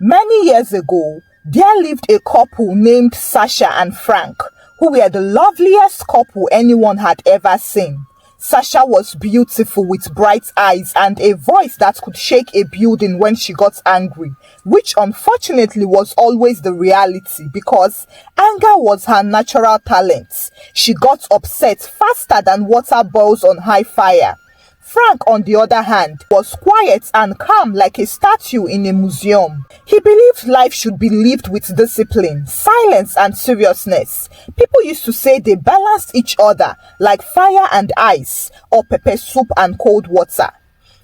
Many years ago, there lived a couple named Sasha and Frank, who were the loveliest couple anyone had ever seen. Sasha was beautiful with bright eyes and a voice that could shake a building when she got angry, which unfortunately was always the reality because anger was her natural talent. She got upset faster than water boils on high fire. Frank, on the other hand, was quiet and calm like a statue in a museum. He believed life should be lived with discipline, silence, and seriousness. People used to say they balanced each other like fire and ice, or pepper soup and cold water.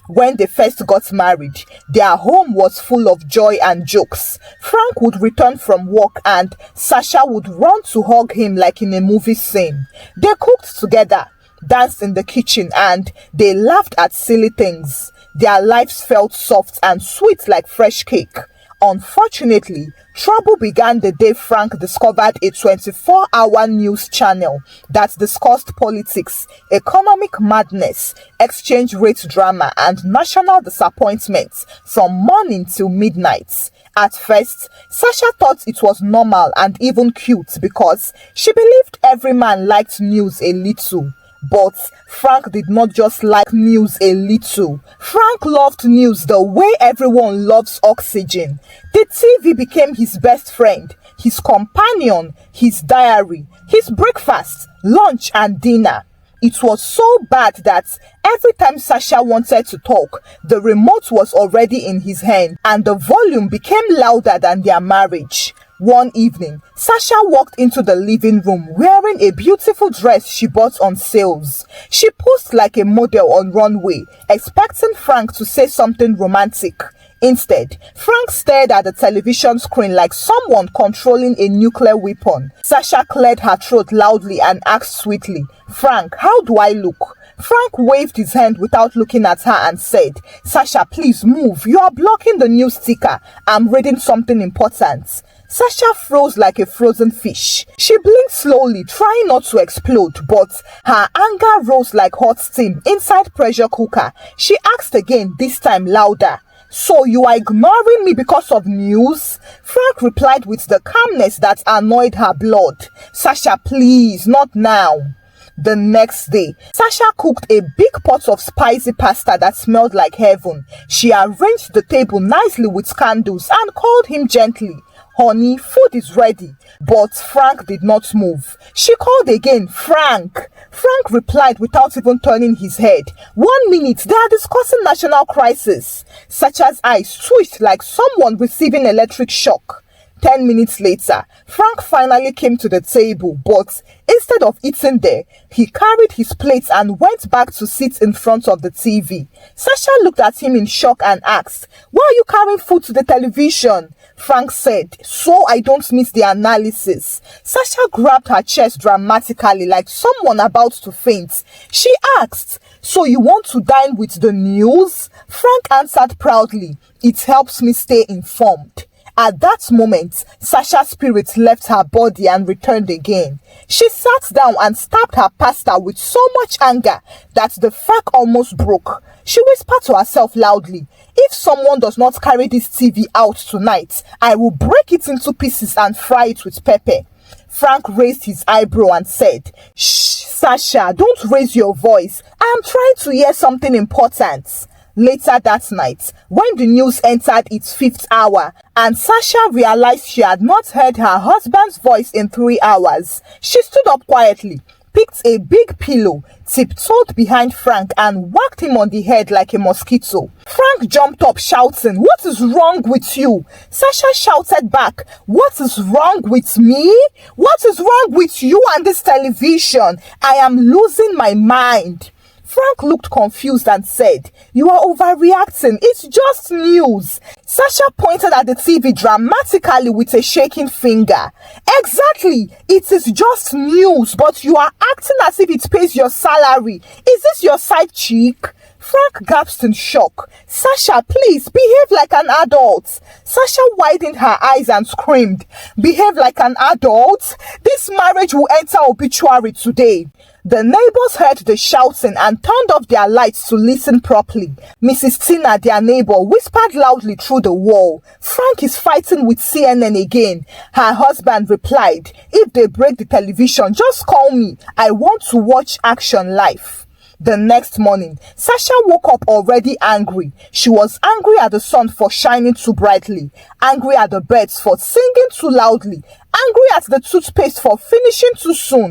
When they first got married, their home was full of joy and jokes. Frank would return from work and Sasha would run to hug him like in a movie scene. They cooked together, danced in the kitchen, and they laughed at silly things. Their lives felt soft and sweet like fresh cake. Unfortunately, trouble began the day Frank discovered a 24-hour news channel that discussed politics, economic madness, exchange rate drama, and national disappointments from morning till midnight. At first, Sasha thought it was normal and even cute because she believed every man liked news a little. But Frank did not just like news a little. Frank loved news the way everyone loves oxygen. The TV became his best friend, his companion, his diary, his breakfast, lunch and dinner. It was so bad that every time Sasha wanted to talk, the remote was already in his hand and the volume became louder than their marriage. One evening, Sasha walked into the living room wearing a beautiful dress she bought on sales. She posed like a model on runway, expecting Frank to say something romantic. Instead, Frank stared at the television screen like someone controlling a nuclear weapon. Sasha cleared her throat loudly and asked sweetly, "Frank, how do I look?" Frank waved his hand without looking at her and said, "Sasha, please move. You are blocking the news ticker. I'm reading something important." Sasha froze like a frozen fish. She blinked slowly, trying not to explode, but her anger rose like hot steam inside pressure cooker. She asked again, this time louder, "So you are ignoring me because of news?" Frank replied with the calmness that annoyed her blood. "Sasha, please, not now." The next day, Sasha cooked a big pot of spicy pasta that smelled like heaven. She arranged the table nicely with candles and called him gently. "Honey, food is ready." But Frank did not move. She called again, "Frank." Frank replied without even turning his head. "1 minute, they are discussing national crisis." Sasha's eyes twitched like someone receiving electric shock. 10 minutes later, Frank finally came to the table, but instead of eating there, he carried his plate and went back to sit in front of the TV. Sasha looked at him in shock and asked, "Why are you carrying food to the television?" Frank said, "So I don't miss the analysis." Sasha grabbed her chest dramatically like someone about to faint. She asked, "So you want to dine with the news?" Frank answered proudly, "It helps me stay informed." At that moment, Sasha's spirit left her body and returned again. She sat down and stabbed her pasta with so much anger that the fork almost broke. She whispered to herself loudly, "If someone does not carry this TV out tonight, I will break it into pieces and fry it with pepper." Frank raised his eyebrow and said, "Shh, Sasha, don't raise your voice. I am trying to hear something important." Later that night, when the news entered its 5th hour and Sasha realized she had not heard her husband's voice in 3 hours, she stood up quietly, picked a big pillow, tiptoed behind Frank and whacked him on the head like a mosquito. Frank jumped up shouting, "What is wrong with you?" Sasha shouted back, "What is wrong with me? What is wrong with you and this television? I am losing my mind." Frank looked confused and said, "You are overreacting. It's just news." Sasha pointed at the TV dramatically with a shaking finger. "Exactly. It is just news, but you are acting as if it pays your salary. Is this your side chick?" Frank gasped in shock. Sasha, please, behave like an adult. Sasha widened her eyes and screamed, behave like an adult? This marriage will enter obituary today. The neighbors heard the shouting and turned off their lights to listen properly. Mrs. Tina, their neighbor, whispered loudly through the wall, Frank is fighting with CNN again. Her husband replied, if they break the television, just call me. I want to watch action live. The next morning, Sasha woke up already angry. She was angry at the sun for shining too brightly, angry at the birds for singing too loudly, angry at the toothpaste for finishing too soon,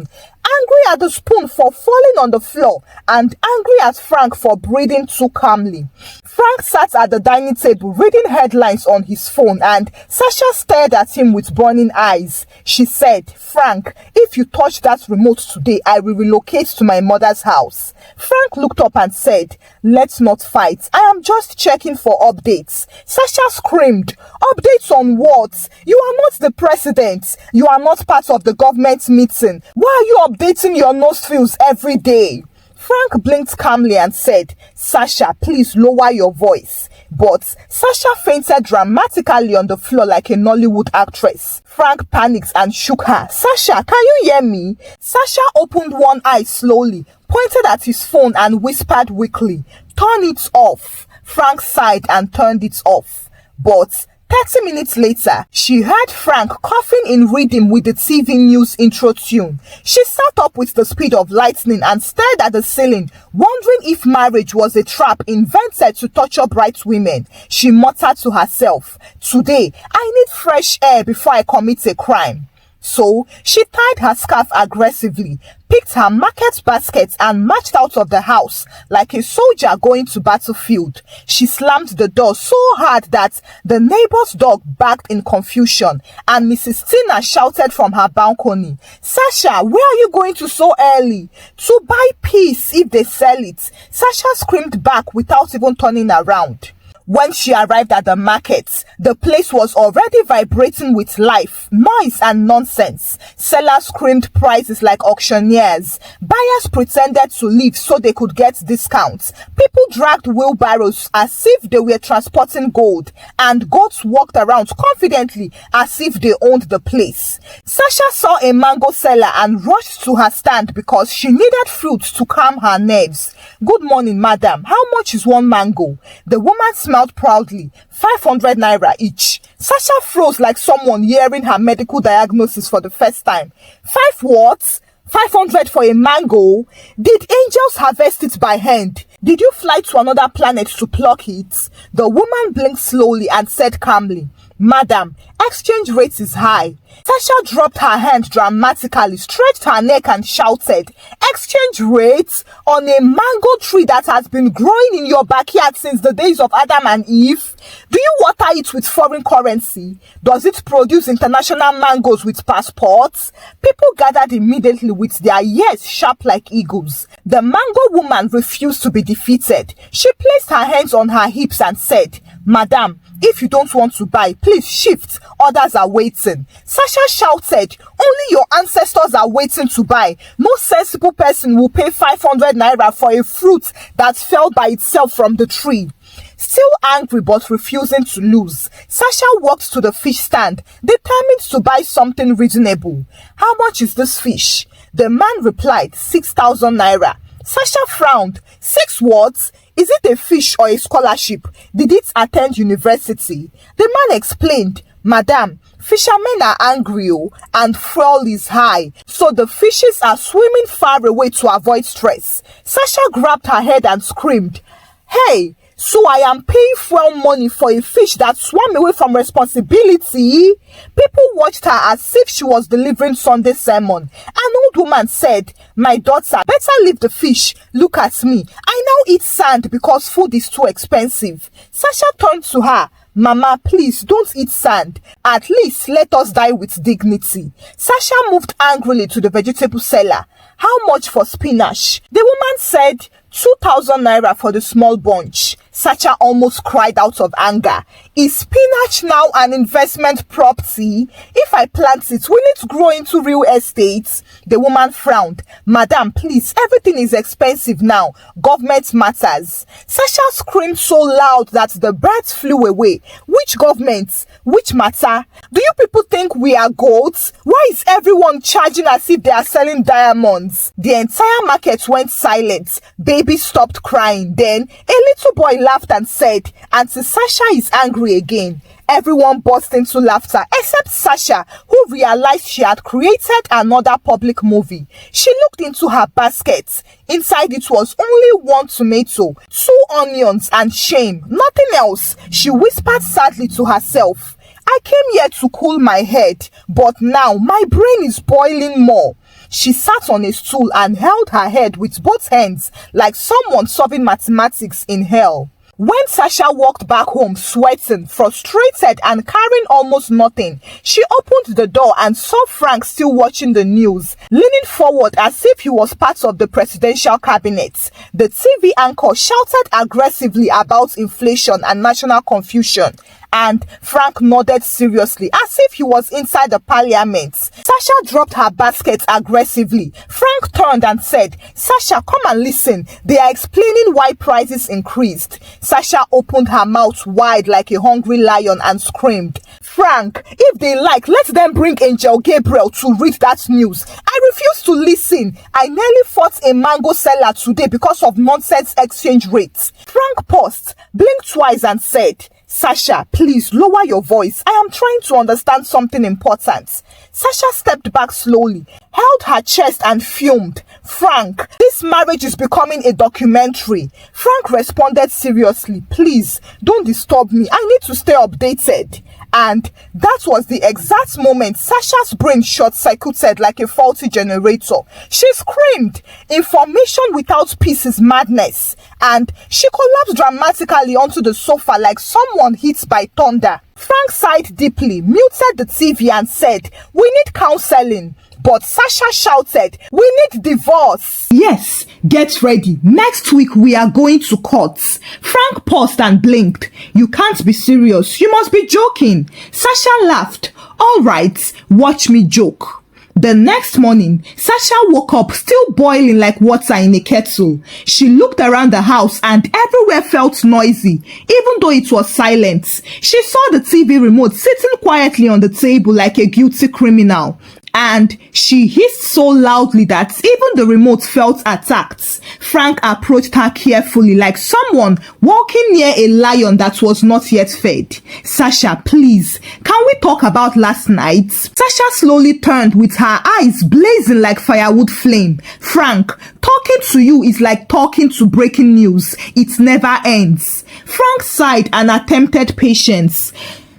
angry at the spoon for falling on the floor, and angry at Frank for breathing too calmly. Frank sat at the dining table reading headlines on his phone, and Sasha stared at him with burning eyes. She said, Frank, if you touch that remote today, I will relocate to my mother's house. Frank looked up and said, let's not fight. I am just checking for updates. Sasha screamed, updates on what? You are not the president. You are not part of the government meeting. Why are you updating your nostrils every day? Frank blinked calmly and said, Sasha, please lower your voice. But Sasha fainted dramatically on the floor like a Nollywood actress. Frank panicked and shook her. Sasha, can you hear me? Sasha opened one eye slowly, pointed at his phone and whispered weakly, turn it off. Frank sighed and turned it off. But 30 minutes later, she heard Frank coughing in rhythm with the TV news intro tune. She sat up with the speed of lightning and stared at the ceiling, wondering if marriage was a trap invented to torture bright women. She muttered to herself, today, I need fresh air before I commit a crime. So, she tied her scarf aggressively, picked her market basket and marched out of the house like a soldier going to battlefield. She slammed the door so hard that the neighbor's dog barked in confusion, and Mrs. Tina shouted from her balcony, Sasha, where are you going to so early? To buy peace if they sell it. Sasha screamed back without even turning around. When she arrived at the market, the place was already vibrating with life, noise and nonsense. Sellers screamed prices like auctioneers. Buyers pretended to leave so they could get discounts. People dragged wheelbarrows as if they were transporting gold, and goats walked around confidently as if they owned the place. Sasha saw a mango seller and rushed to her stand because she needed fruit to calm her nerves. Good morning, madam. How much is one mango? The woman smiled proudly. 500 naira each. Sasha froze like someone hearing her medical diagnosis for the first time. 5 what? 500 for a mango? Did angels harvest it by hand? Did you fly to another planet to pluck it? The woman blinked slowly and said calmly, Madam, exchange rate is high. Sasha dropped her hand dramatically, stretched her neck and shouted, exchange rate? On a mango tree that has been growing in your backyard since the days of Adam and Eve? Do you water it with foreign currency? Does it produce international mangoes with passports? People gathered immediately with their ears sharp like eagles. The mango woman refused to be defeated. She placed her hands on her hips and said, Madam, if you don't want to buy, please shift. Others are waiting. Sasha shouted, only your ancestors are waiting to buy. No sensible person will pay 500 naira for a fruit that fell by itself from the tree. Still angry but refusing to lose, Sasha walked to the fish stand, determined to buy something reasonable. How much is this fish? The man replied, 6,000 naira. Sasha frowned. 6 what? Is it a fish or a scholarship? Did it attend university? The man explained, Madam, fishermen are angry and fuel is high, so the fishes are swimming far away to avoid stress. Sasha grabbed her head and screamed, Hey, so I am paying fuel money for a fish that swam away from responsibility? People watched her as if she was delivering Sunday sermon. An old woman said, My daughter, better leave the fish. Look at me. I now eat sand because food is too expensive. Sasha turned to her. Mama, please don't eat sand. At least let us die with dignity. Sasha moved angrily to the vegetable seller. How much for spinach? The woman said, 2,000 naira for the small bunch. Sasha almost cried out of anger. Is spinach now an investment property? If I plant it, will it grow into real estate? The woman frowned. Madam, please, everything is expensive now. Government matters. Sasha screamed so loud that the birds flew away. Which government? Which matter? Do you people think we are goats? Why is everyone charging as if they are selling diamonds? The entire market went silent. Baby stopped crying. Then a little boy laughed and said, Auntie Sasha is angry again. Everyone burst into laughter except Sasha, who realized she had created another public movie. She looked into her basket. Inside it was only one tomato, 2 onions, and shame. Nothing else. She whispered sadly to herself, I came here to cool my head, but now my brain is boiling more. She sat on a stool and held her head with both hands like someone solving mathematics in hell. When Sasha walked back home sweating, frustrated, and carrying almost nothing, she opened the door and saw Frank still watching the news, leaning forward as if he was part of the presidential cabinet. The TV anchor shouted aggressively about inflation and national confusion, and Frank nodded seriously as if he was inside the parliament. Sasha dropped her basket aggressively. Frank turned and said, Sasha, come and listen. They are explaining why prices increased. Sasha opened her mouth wide like a hungry lion and screamed, Frank, if they like, let them bring Angel Gabriel to read that news. I refuse to listen. I nearly fought a mango seller today because of nonsense exchange rates. Frank paused, blinked twice and said, Sasha, please lower your voice. I am trying to understand something important. Sasha stepped back slowly, held her chest and fumed. Frank, this marriage is becoming a documentary. Frank responded seriously. Please, don't disturb me. I need to stay updated. And that was the exact moment Sasha's brain short-circuited like a faulty generator. She screamed, information without peace is madness. And she collapsed dramatically onto the sofa like someone hit by thunder. Frank sighed deeply, muted the TV and said, we need counseling. But Sasha shouted, we need divorce. Yes, get ready. Next week we are going to court. Frank paused and blinked. You can't be serious. You must be joking. Sasha laughed. All right, watch me joke. The next morning, Sasha woke up still boiling like water in a kettle. She looked around the house and everywhere felt noisy, even though it was silent. She saw the TV remote sitting quietly on the table like a guilty criminal. And she hissed so loudly that even the remote felt attacked. Frank approached her carefully like someone walking near a lion that was not yet fed. Sasha, please, can we talk about last night? Sasha slowly turned with her eyes blazing like firewood flame. Frank, talking to you is like talking to breaking news. It never ends. Frank sighed and attempted patience.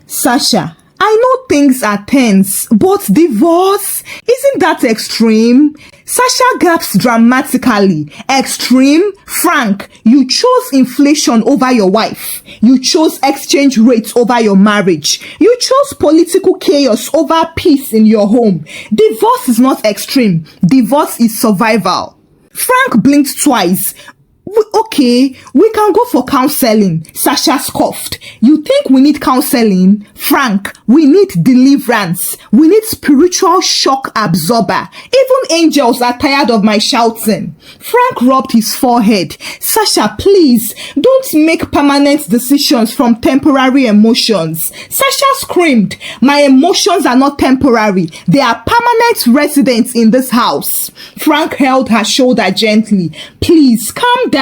Sasha, I know things are tense, but divorce? Isn't that extreme? Sasha gasped dramatically. Extreme? Frank, you chose inflation over your wife. You chose exchange rates over your marriage. You chose political chaos over peace in your home. Divorce is not extreme. Divorce is survival. Frank blinked twice. Okay, we can go for counseling. Sasha scoffed. You think we need counseling? Frank, we need deliverance. We need spiritual shock absorber. Even angels are tired of my shouting. Frank rubbed his forehead. Sasha, please, don't make permanent decisions from temporary emotions. Sasha screamed. My emotions are not temporary. They are permanent residents in this house. Frank held her shoulder gently. Please, calm down.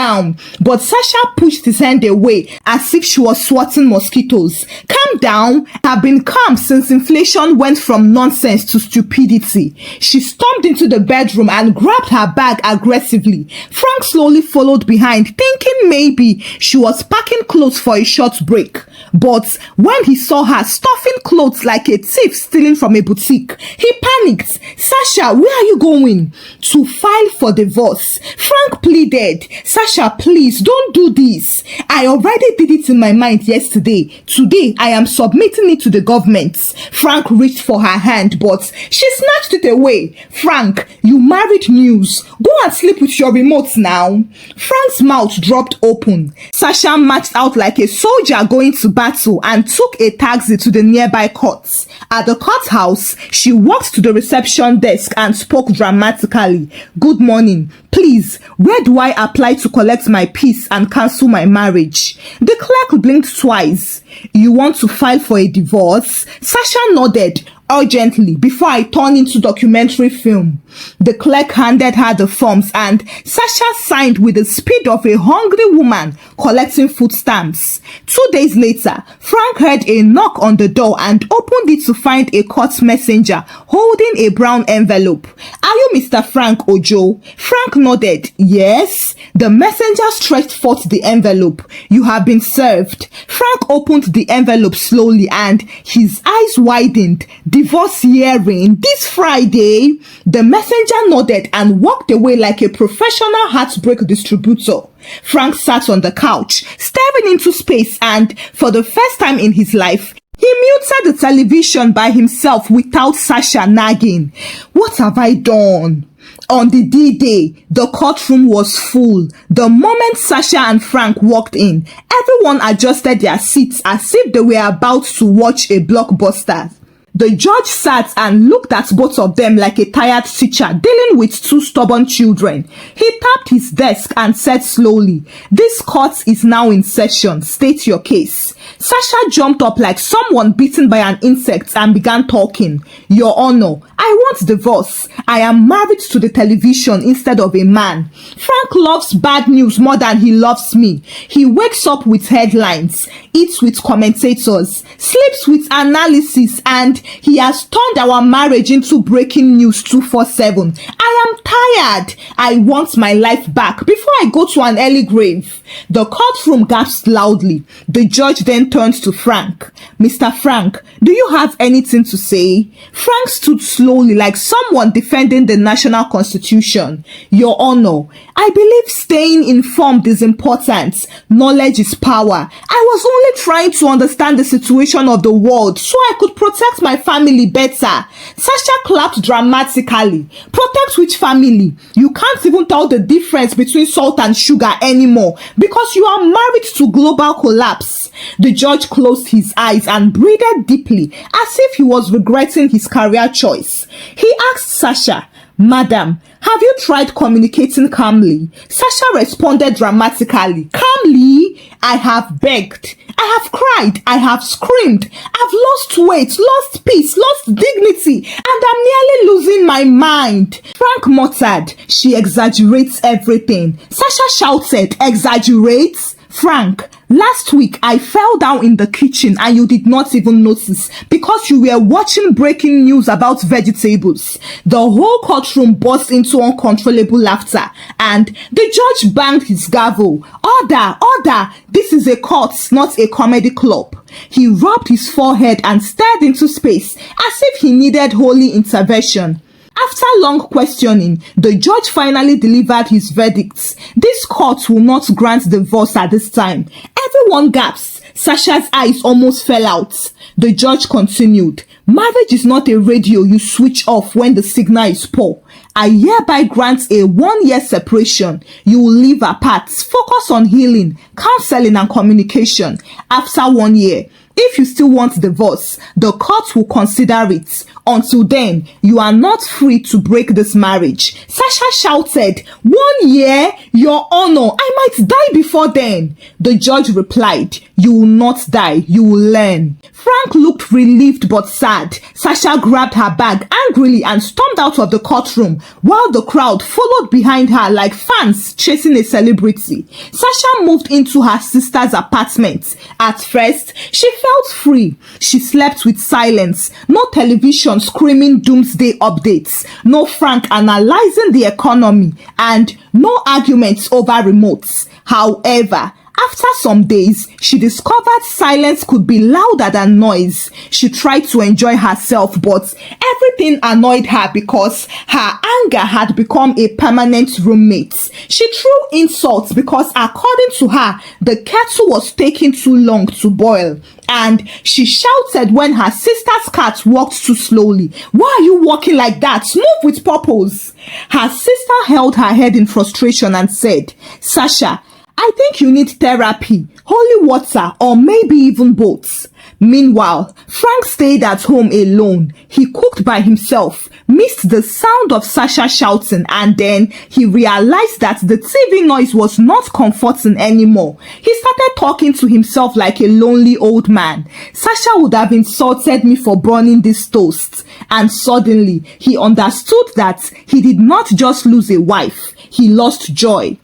But Sasha pushed his hand away as if she was swatting mosquitoes. Calm down. I've been calm since inflation went from nonsense to stupidity. She stormed into the bedroom and grabbed her bag aggressively. Frank slowly followed behind, thinking maybe she was packing clothes for a short break. But when he saw her stuffing clothes like a thief stealing from a boutique, he panicked. Sasha, where are you going? To file for divorce. Frank pleaded. Sasha Sasha, please don't do this. I already did it in my mind yesterday. Today, I am submitting it to the government. Frank reached for her hand, but she snatched it away. Frank, you married news. Go and sleep with your remote now. Frank's mouth dropped open. Sasha marched out like a soldier going to battle and took a taxi to the nearby courts. At the courthouse, she walked to the reception desk and spoke dramatically. Good morning. Please, where do I apply to collect my peace and cancel my marriage? The clerk blinked twice. You want to file for a divorce? Sasha nodded urgently before I turn into documentary film. The clerk handed her the forms and Sasha signed with the speed of a hungry woman collecting food stamps. 2 days later, Frank heard a knock on the door and opened it to find a court messenger holding a brown envelope. Are you Mr. Frank Ojo? Frank nodded. Yes. The messenger stretched forth the envelope. You have been served. Frank opened the envelope slowly and his eyes widened. Divorce hearing this Friday? The messenger nodded and walked away like a professional heartbreak distributor. Frank sat on the couch, staring into space, and for the first time in his life, he muted the television by himself without Sasha nagging. What have I done? On the D-Day, the courtroom was full. The moment Sasha and Frank walked in, everyone adjusted their seats as if they were about to watch a blockbuster. The judge sat and looked at both of them like a tired teacher dealing with two stubborn children. He tapped his desk and said slowly, "This court is now in session. State your case." Sasha jumped up like someone bitten by an insect and began talking. "Your Honor, I want divorce. I am married to the television instead of a man. Frank loves bad news more than he loves me. He wakes up with headlines, eats with commentators, sleeps with analysis, and he has turned our marriage into breaking news 24/7. I am tired. I want my life back before I go to an early grave." The courtroom gasped loudly. The judge then turned to Frank. "Mr. Frank, do you have anything to say?" Frank stood slowly like someone defending the national constitution. "Your Honor, I believe staying informed is important. Knowledge is power. I was only trying to understand the situation of the world so I could protect my family better." Sasha clapped dramatically. "Protect which family? You can't even tell the difference between salt and sugar anymore because you are married to global collapse." The judge closed his eyes and breathed deeply as if he was regretting his career choice. He asked Sasha, "Madam, have you tried communicating calmly?" Sasha responded dramatically. "Calmly? I have begged. I have cried. I have screamed. I've lost weight, lost peace, lost dignity, and I'm nearly losing my mind." Frank muttered, "She exaggerates everything." Sasha shouted, "Exaggerates? Frank, last week I fell down in the kitchen and you did not even notice because you were watching breaking news about vegetables." The whole courtroom burst into uncontrollable laughter and the judge banged his gavel. "Order, order! This is a court, not a comedy club." He rubbed his forehead and stared into space as if he needed holy intervention. After long questioning, the judge finally delivered his verdict. "This court will not grant divorce at this time." Everyone gasped. Sasha's eyes almost fell out. The judge continued, "Marriage is not a radio you switch off when the signal is poor. I hereby grant a 1-year separation. You will live apart. Focus on healing, counseling, and communication. After 1 year, if you still want divorce, the court will consider it. Until then, you are not free to break this marriage." Sasha shouted, "1 year? Your Honor, I might die before then." The judge replied, "You will not die, you will learn." Frank looked relieved but sad. Sasha grabbed her bag angrily and stormed out of the courtroom while the crowd followed behind her like fans chasing a celebrity. Sasha moved into her sister's apartment. At first, she felt free. She slept with silence. No television screaming doomsday updates. No Frank analyzing the economy. And no arguments over remotes. However, after some days, she discovered silence could be louder than noise. She tried to enjoy herself, but every Everything annoyed her because her anger had become a permanent roommate. She threw insults because, according to her, the kettle was taking too long to boil. And she shouted when her sister's cat walked too slowly. "Why are you walking like that? Move with purpose." Her sister held her head in frustration and said, "Sasha, I think you need therapy, holy water, or maybe even both." Meanwhile, Frank stayed at home alone. He cooked by himself, missed the sound of Sasha shouting, and then he realized that the TV noise was not comforting anymore. He started talking to himself like a lonely old man. "Sasha would have insulted me for burning this toast." And suddenly, he understood that he did not just lose a wife, he lost joy.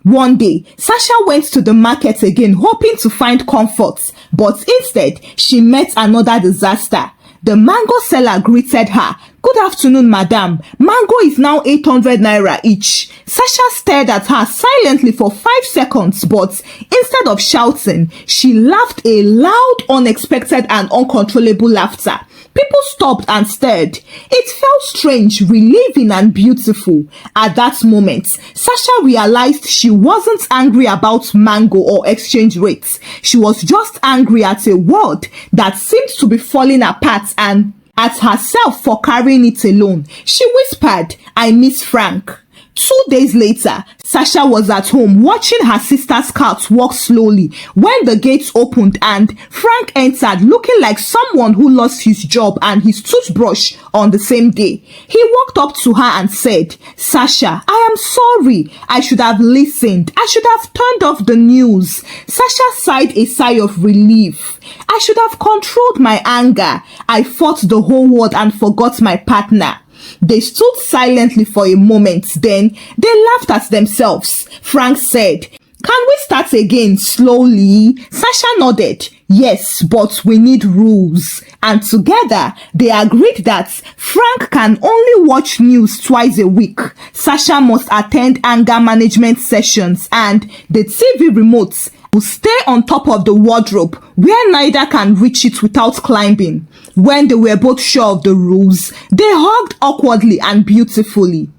One day, Sasha went to the market again, hoping to find comfort, but instead, she met another disaster. The mango seller greeted her. "Good afternoon, madam. Mango is now 800 naira each." Sasha stared at her silently for 5 seconds, but instead of shouting, she laughed a loud, unexpected, and uncontrollable laughter. People stopped and stared. It felt strange, relieving, and beautiful. At that moment, Sasha realized she wasn't angry about mango or exchange rates. She was just angry at a world that seemed to be falling apart and at herself for carrying it alone. She whispered, "I miss Frank." 2 days later, Sasha was at home watching her sister's cat walk slowly when the gates opened and Frank entered looking like someone who lost his job and his toothbrush on the same day. He walked up to her and said, "Sasha, I am sorry. I should have listened. I should have turned off the news." Sasha sighed a sigh of relief. "I should have controlled my anger. I fought the whole world and forgot my partner." They stood silently for a moment, then they laughed at themselves. Frank said, "Can we start again slowly?" Sasha nodded. "Yes, but we need rules." And together, they agreed that Frank can only watch news twice a week. Sasha must attend anger management sessions, and the TV remote will stay on top of the wardrobe where neither can reach it without climbing. When they were both sure of the rules, they hugged awkwardly and beautifully.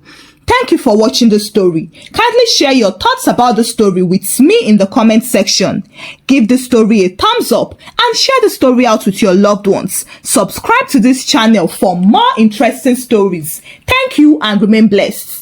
Thank you for watching the story. Kindly share your thoughts about the story with me in the comment section. Give the story a thumbs up and share the story out with your loved ones. Subscribe to this channel for more interesting stories. Thank you and remain blessed.